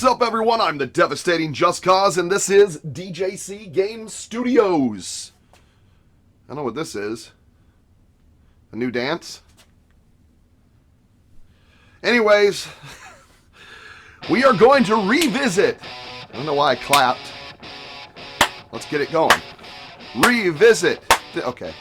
What's up, everyone? I'm the devastating Just Cause, and this is DJC Game Studios. I don't know what this is. A new dance? Anyways, we are going to revisit. I don't know why I clapped. Let's get it going. Revisit. Okay.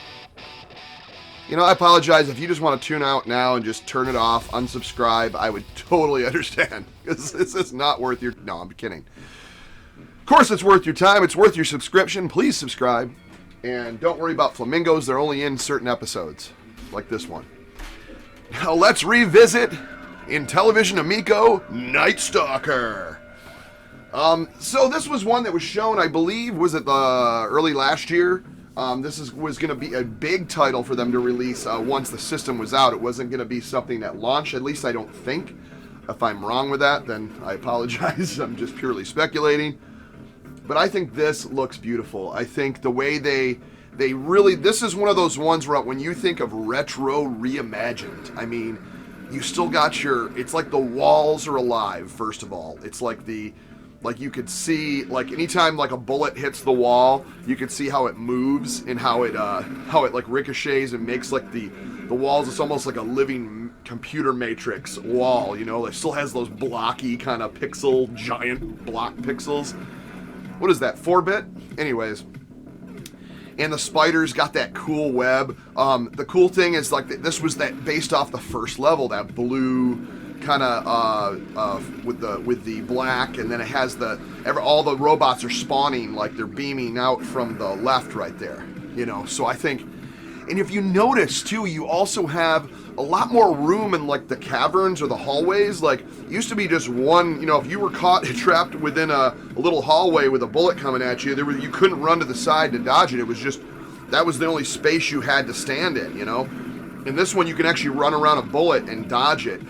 You know, I apologize if you just want to tune out now and just turn it off, unsubscribe. I would totally understand, because this is not worth your... No, I'm kidding. Of course it's worth your time. It's worth your subscription. Please subscribe. And don't worry about flamingos. They're only in certain episodes, like this one. Now let's revisit Intellivision Amico Nightstalker. So this was one that was shown, I believe, was it early last year? This was going to be a big title for them to release once the system was out. It wasn't going to be something that launched, at least I don't think. If I'm wrong with that, then I apologize. I'm just purely speculating. But I think this looks beautiful. I think the way they really... This is one of those ones where when you think of retro reimagined, I mean, you still got your... It's like the walls are alive, first of all. It's like the... Like you could see, like anytime like a bullet hits the wall, you could see how it moves and how it like ricochets and makes like the walls. It's almost like a living computer matrix wall, you know. It still has those blocky kind of pixel, giant block pixels. What is that, 4-bit? Anyways. And the spiders got that cool web. The cool thing is like this was that based off the first level, that blue kind of with the black, and then it has all the robots are spawning like they're beaming out from the left right there, you know. So I think, and if you notice too, you also have a lot more room in like the caverns or the hallways. Like used to be just one, you know, if you were caught trapped within a little hallway with a bullet coming at you, you couldn't run to the side to dodge it. It was just, that was the only space you had to stand in, you know. In this one you can actually run around a bullet and dodge it.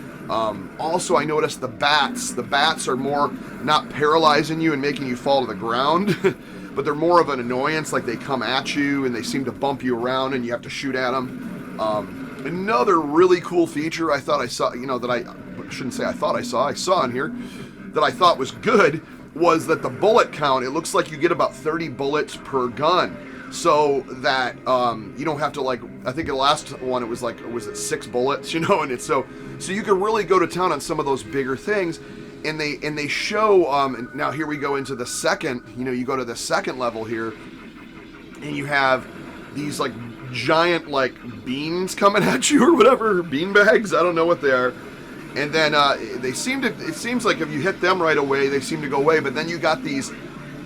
Also, I noticed the bats. The bats are more not paralyzing you and making you fall to the ground, but they're more of an annoyance. Like they come at you and they seem to bump you around and you have to shoot at them. Another really cool feature I thought I saw, you know, that I shouldn't say I thought I saw in here, that I thought was good, was that the bullet count, it looks like you get about 30 bullets per gun. So that you don't have to, like, I think the last one it was like, was it 6 bullets, you know, and it's so you can really go to town on some of those bigger things, and they show now here we go into the second, you know, you go to the second level here, and you have these like giant like beans coming at you or whatever, bean bags, I don't know what they are, and then it seems like if you hit them right away they seem to go away, but then you got these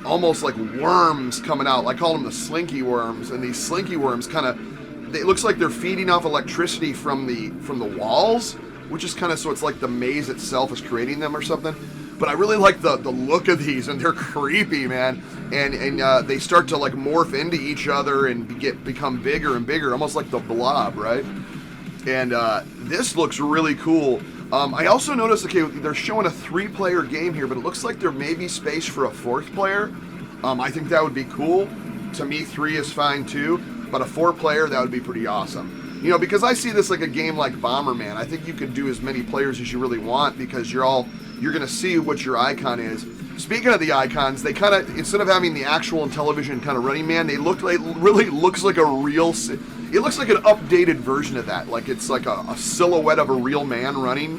almost like worms coming out. I call them the slinky worms, and these slinky worms kind of, it looks like they're feeding off electricity from the walls, which is kind of, so it's like the maze itself is creating them or something. But I really like the look of these, and they're creepy, man. And they start to like morph into each other and become bigger and bigger, almost like the Blob, right? And this looks really cool. I also noticed, okay, they're showing a 3-player game here, but it looks like there may be space for a 4th player. I think that would be cool. To me, 3 is fine too, but a 4-player, that would be pretty awesome. You know, because I see this like a game like Bomberman. I think you could do as many players as you really want, because you're going to see what your icon is. Speaking of the icons, they kind of, instead of having the actual Intellivision kind of running man, they look like, really looks like a real, it looks like an updated version of that. Like it's like a silhouette of a real man running.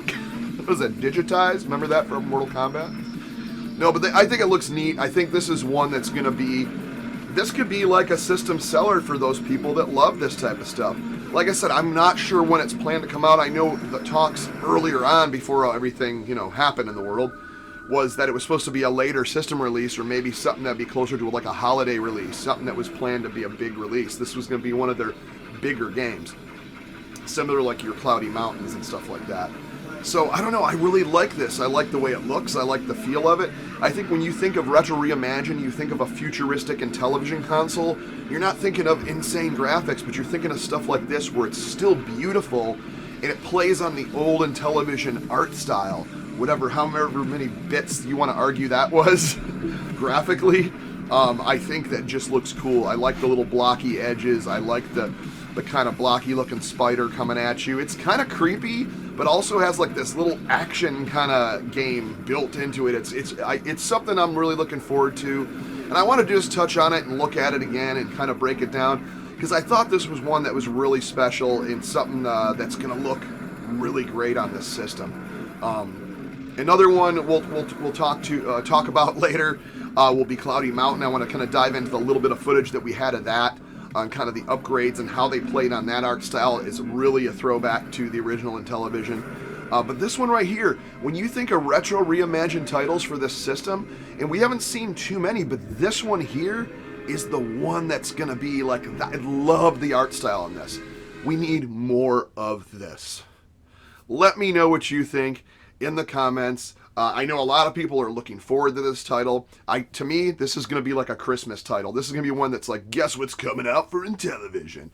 What was that, digitized? Remember that from Mortal Kombat? No, but I think it looks neat. I think this is one that's going to be, this could be like a system seller for those people that love this type of stuff. Like I said, I'm not sure when it's planned to come out. I know the talks earlier on, before everything, you know, happened in the world, was that it was supposed to be a later system release, or maybe something that'd be closer to like a holiday release, something that was planned to be a big release. This was going to be one of their bigger games, similar like your Cloudy Mountains and stuff like that. So I don't know, I really like this. I like the way it looks. I like the feel of it. I think when you think of retro reimagined, you think of a futuristic Intellivision console. You're not thinking of insane graphics, but you're thinking of stuff like this where it's still beautiful and it plays on the old Intellivision art style, whatever, however many bits you want to argue that was graphically. I think that just looks cool. I like the little blocky edges. I like the kind of blocky looking spider coming at you. It's kind of creepy, but also has like this little action kind of game built into it. It's something I'm really looking forward to, and I want to just touch on it and look at it again and kind of break it down, because I thought this was one that was really special and something that's going to look really great on this system. Another one we'll talk about later will be Cloudy Mountain. I want to kind of dive into the little bit of footage that we had of that, on kind of the upgrades and how they played on that art style. Is really a throwback to the original Intellivision. But this one right here, when you think of retro reimagined titles for this system, and we haven't seen too many, but this one here is the one that's going to be like, I love the art style on this. We need more of this. Let me know what you think in the comments. I know a lot of people are looking forward to this title. To me, this is going to be like a Christmas title. This is going to be one that's like, guess what's coming out for Intellivision?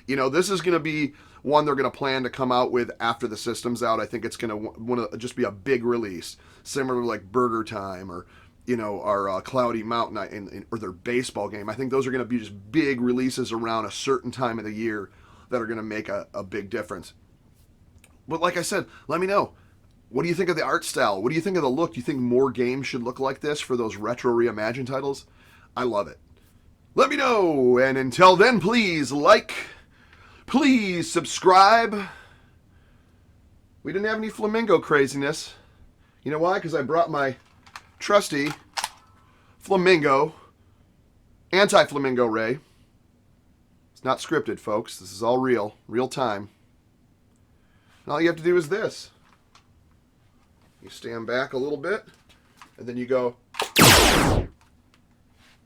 You know, this is going to be one they're going to plan to come out with after the system's out. I think it's going to want to just be a big release, similar to like Burger Time or, you know, our Cloudy Mountain or their baseball game. I think those are going to be just big releases around a certain time of the year that are going to make a big difference. But like I said, let me know. What do you think of the art style? What do you think of the look? Do you think more games should look like this for those retro reimagined titles? I love it. Let me know. And until then, please like, please subscribe. We didn't have any flamingo craziness. You know why? Because I brought my trusty flamingo, anti-flamingo ray. It's not scripted, folks. This is all real time. And all you have to do is this. You stand back a little bit, and then you go,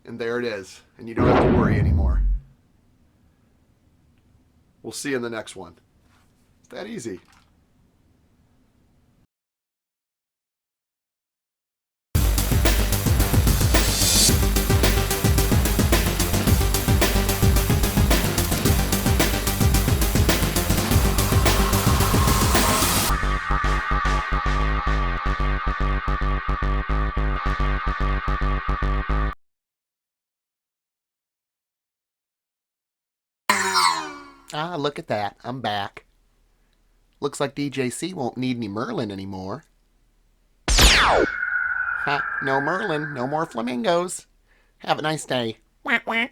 and there it is. And you don't have to worry anymore. We'll see you in the next one. It's that easy. Ah, look at that. I'm back. Looks like DJC won't need any Merlin anymore. Ha, no Merlin, no more flamingos. Have a nice day. Wah, wah.